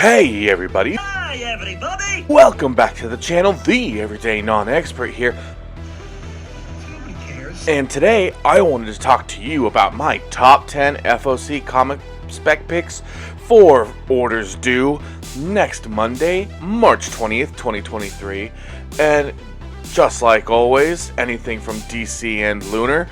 Hey everybody! Hi everybody! Welcome back to the channel, the Everyday Non-Expert here. Nobody cares. And today, I wanted to talk to you about my top 10 FOC comic spec picks for orders due next Monday, March 20th, 2023. And just like always, anything from DC and Lunar,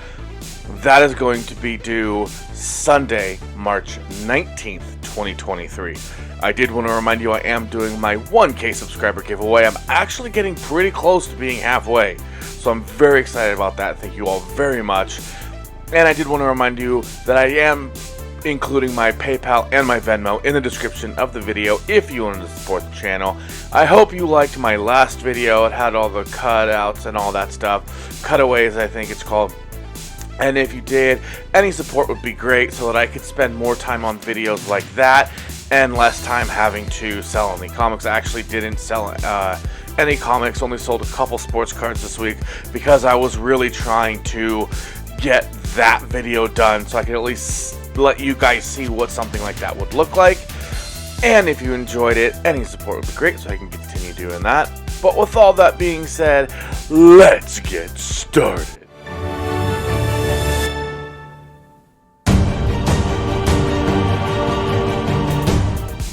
that is going to be due Sunday, March 19th, 2023. I did want to remind you I am doing my 1K subscriber giveaway. I'm actually getting pretty close to being halfway, so I'm very excited about that. Thank you all very much. And I did want to remind you that I am including my PayPal and my Venmo in the description of the video if you wanted to support the channel. I hope you liked my last video. It had all the cutouts and all that stuff. Cutaways, I think it's called. And if you did, any support would be great so that I could spend more time on videos like that and less time having to sell any comics. I actually didn't sell any comics, only sold a couple sports cards this week because I was really trying to get that video done so I could at least let you guys see what something like that would look like. And if you enjoyed it, any support would be great so I can continue doing that. But with all that being said, let's get started.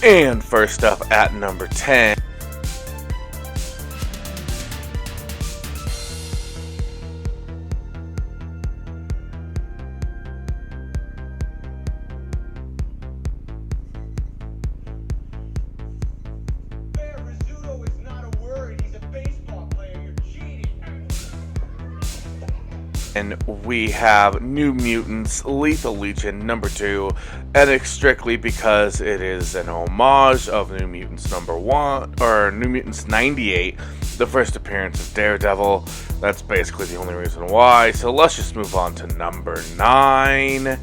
And first up at number 10. Rizzuto is not a word. He's a baseball player. You're cheating. And we have New Mutants Lethal Legion number 2, and it's strictly because it is an homage of New Mutants number 1, or New Mutants 98, the first appearance of Daredevil. That's basically the only reason why. So let's just move on to number 9.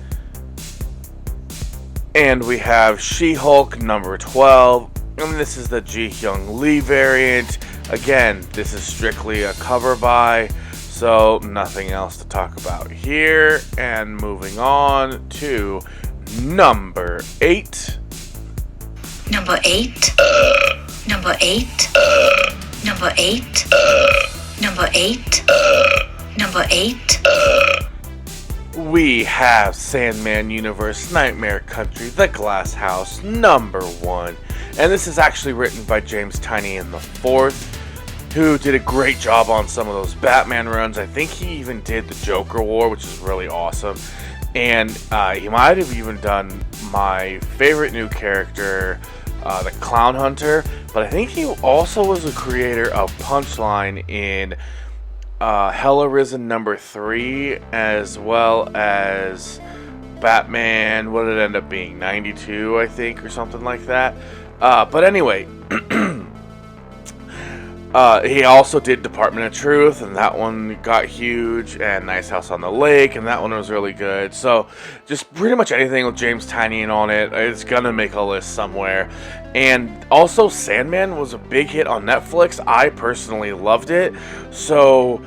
And we have She-Hulk number 12, and this is the Ji-Hyun Lee variant. Again, this is strictly a cover buy, so nothing else to talk about here. And moving on to number 8. Number 8. Number 8. Number 8. Number 8. Number 8. We have Sandman Universe Nightmare Country, The Glass House number 1. And this is actually written by James Tynion IV, who did a great job on some of those Batman runs. I think he even did the Joker War, which is really awesome. And he might have even done my favorite new character, the Clown Hunter. But I think he also was a creator of Punchline in Hell Arisen number 3, as well as Batman, what did it end up being? 92, I think, or something like that. But anyway, he also did Department of Truth, and that one got huge, and Nice House on the Lake, and that one was really good. So just pretty much anything with James Tynion on it, it's gonna make a list somewhere. And also Sandman was a big hit on Netflix. I personally loved it, so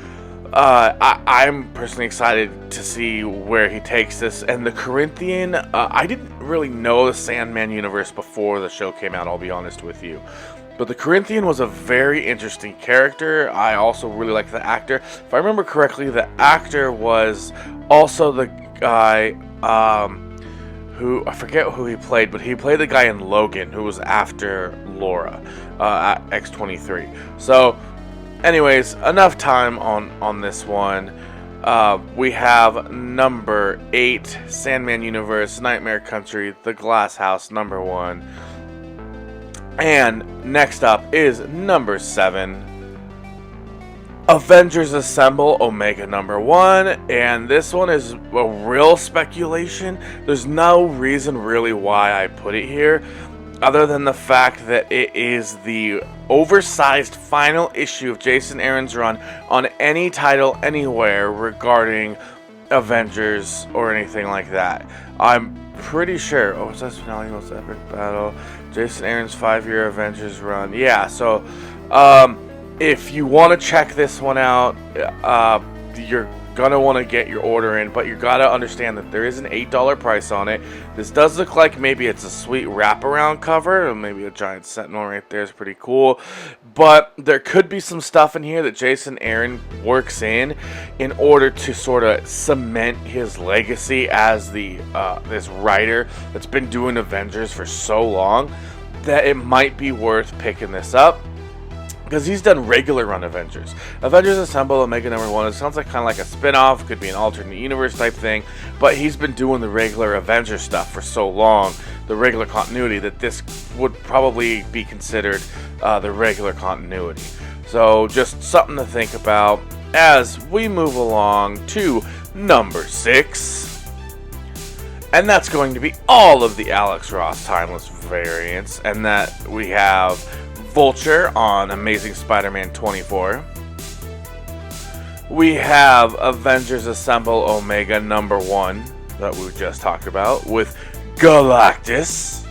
I'm personally excited to see where he takes this. And the Corinthian, I didn't really know the Sandman universe before the show came out, I'll be honest with you. But the Corinthian was a very interesting character. I also really liked the actor. If I remember correctly, the actor was also the guy who, I forget who he played, but he played the guy in Logan who was after Laura at X-23. So anyways, enough time on this one. We have number 8, Sandman Universe, Nightmare Country, The Glass House, number 1. And next up is number 7, Avengers Assemble Omega number 1. And this one is a real speculation. There's no reason really why I put it here, other than the fact that it is the oversized final issue of Jason Aaron's run on any title anywhere regarding Avengers or anything like that. I'm pretty sure. Oh, it's that's finale most epic battle. Jason Aaron's 5-year Avengers run. Yeah, so if you want to check this one out, you're gonna want to get your order in, but you gotta understand that there is an $8 price on it. This does look like maybe it's a sweet wraparound cover, or maybe a giant sentinel right there is pretty cool. But there could be some stuff in here that Jason Aaron works in order to sort of cement his legacy as this writer that's been doing Avengers for so long, that it might be worth picking this up. Because he's done regular run Avengers. Avengers Assemble Omega #1. It sounds like kind of like a spin-off. Could be an alternate universe type thing. But he's been doing the regular Avengers stuff for so long. The regular continuity. That this would probably be considered the regular continuity. So just something to think about as we move along to number 6. And that's going to be all of the Alex Ross Timeless variants. And that we have Vulture on Amazing Spider-Man 24. We have Avengers Assemble Omega #1 that we just talked about with Galactus.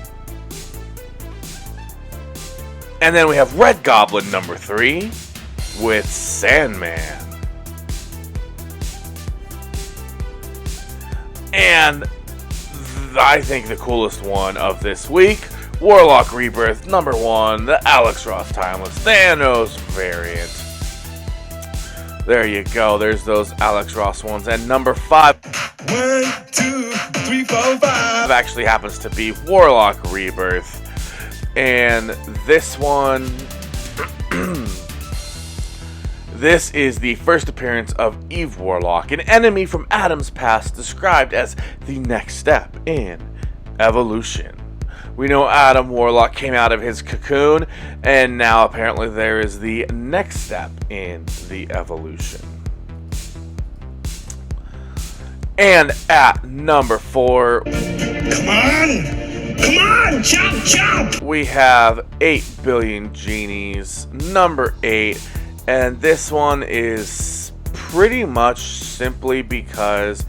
And then we have Red Goblin #3 with Sandman. And I think the coolest one of this week, Warlock Rebirth #1, the Alex Ross Timeless Thanos variant. There you go. There's those Alex Ross ones. And number 5. 1, 2, 3, 4, 5. Actually happens to be Warlock Rebirth. And this one, this is the first appearance of Eve Warlock, an enemy from Adam's past described as the next step in evolution. We know Adam Warlock came out of his cocoon, and now apparently there is the next step in the evolution. And at number 4, Come on, chop, chop. we have 8 Billion Genies, number 8, and this one is pretty much simply because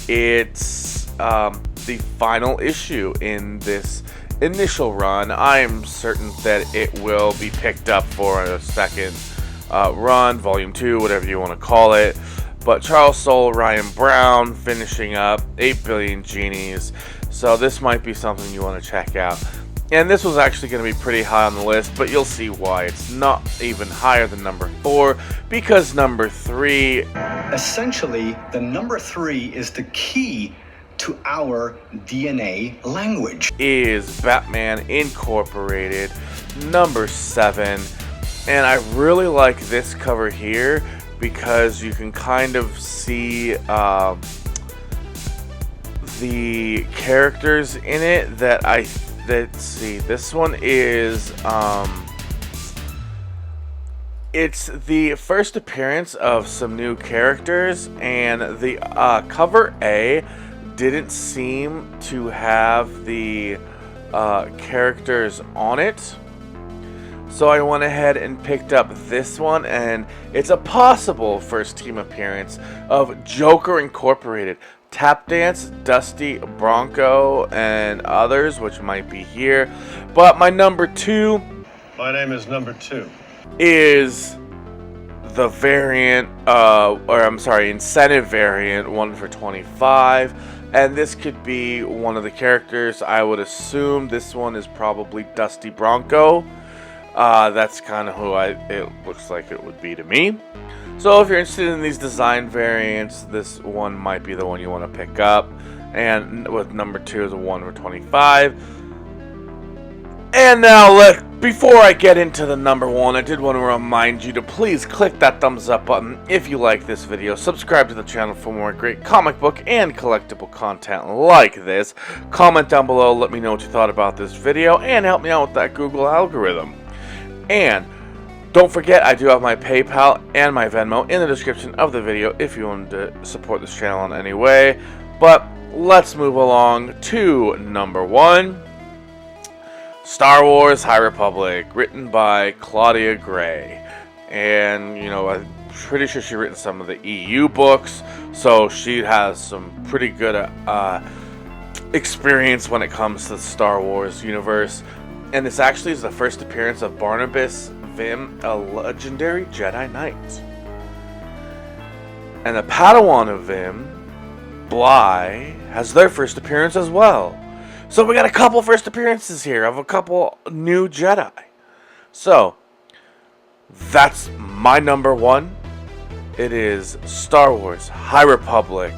it's the final issue in this initial run. I am certain that it will be picked up for a second run, volume 2, whatever you want to call it. But Charles Soule, Ryan Brown finishing up 8 Billion Genies. So this might be something you want to check out. And this was actually going to be pretty high on the list, but you'll see why it's not even higher than number 4, because number 3, essentially, the number 3 is the key to our DNA language, is Batman Incorporated, number 7. And I really like this cover here because you can kind of see the characters in it that let's see, this one is it's the first appearance of some new characters, and the cover A didn't seem to have the characters on it. So I went ahead and picked up this one, and it's a possible first team appearance of Joker Incorporated. Tap Dance, Dusty, Bronco, and others, which might be here. But my number 2 My name is number 2. is the variant, incentive variant, 1 for 25. And this could be one of the characters. I would assume this one is probably Dusty Bronco. That's kind of who it looks like it would be to me. So if you're interested in these design variants, this one might be the one you want to pick up. And with number 2 is a 1 for 25. And now, before I get into the number 1, I did want to remind you to please click that thumbs up button if you like this video. Subscribe to the channel for more great comic book and collectible content like this. Comment down below, let me know what you thought about this video, and help me out with that Google algorithm. And don't forget, I do have my PayPal and my Venmo in the description of the video if you want to support this channel in any way. But let's move along to number 1. Star Wars High Republic, written by Claudia Gray. And, you know, I'm pretty sure she's written some of the EU books, so she has some pretty good experience when it comes to the Star Wars universe. And this actually is the first appearance of Barnabas Vim, a legendary Jedi Knight. And the Padawan of him, Bly, has their first appearance as well. So we got a couple first appearances here of a couple new Jedi. So, that's my number one. It is Star Wars High Republic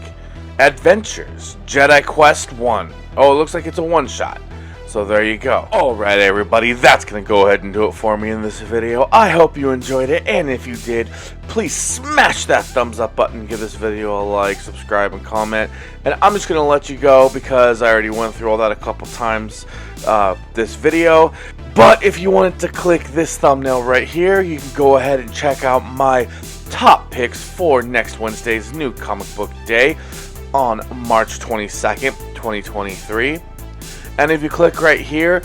Adventures Jedi Quest 1. Oh, it looks like it's a one-shot. So there you go. Alright everybody, that's going to go ahead and do it for me in this video. I hope you enjoyed it, and if you did, please smash that thumbs up button, give this video a like, subscribe, and comment. And I'm just going to let you go because I already went through all that a couple times this video. But if you wanted to click this thumbnail right here, you can go ahead and check out my top picks for next Wednesday's new comic book day on March 22nd, 2023. And if you click right here,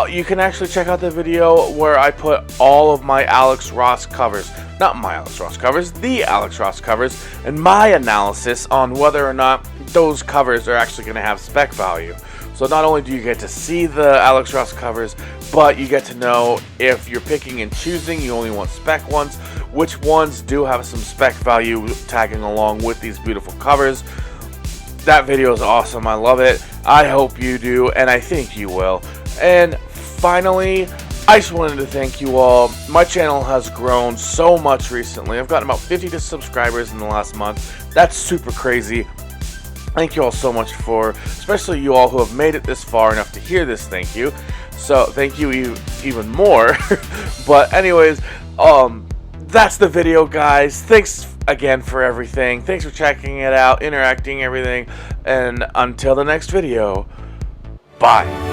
you can actually check out the video where I put all of my Alex Ross covers, not my Alex Ross covers, the Alex Ross covers, and my analysis on whether or not those covers are actually going to have spec value. So not only do you get to see the Alex Ross covers, but you get to know if you're picking and choosing, you only want spec ones, which ones do have some spec value tagging along with these beautiful covers. That video is awesome. I love it. I hope you do, and I think you will. And finally, I just wanted to thank you all. My channel has grown so much recently. I've gotten about 50 subscribers in the last month. That's super crazy. Thank you all so much for, especially you all who have made it this far enough to hear this. Thank you. So thank you even more. But anyways, that's the video, guys. Thanks again for everything. Thanks for checking it out, interacting, everything. And until the next video, bye.